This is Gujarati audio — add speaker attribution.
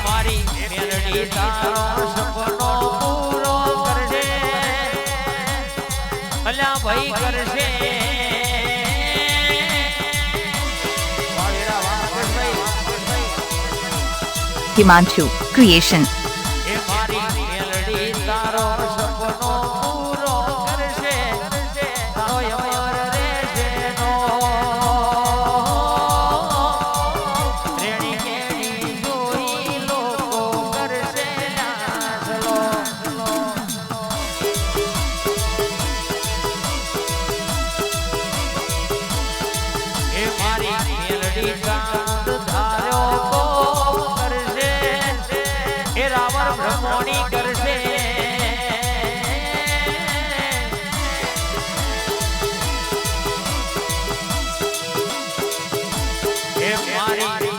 Speaker 1: મારી મેલડી તારો સપનો પૂરો કરશે અલ્યા ભાઈ કરશે
Speaker 2: Himanshu Creation.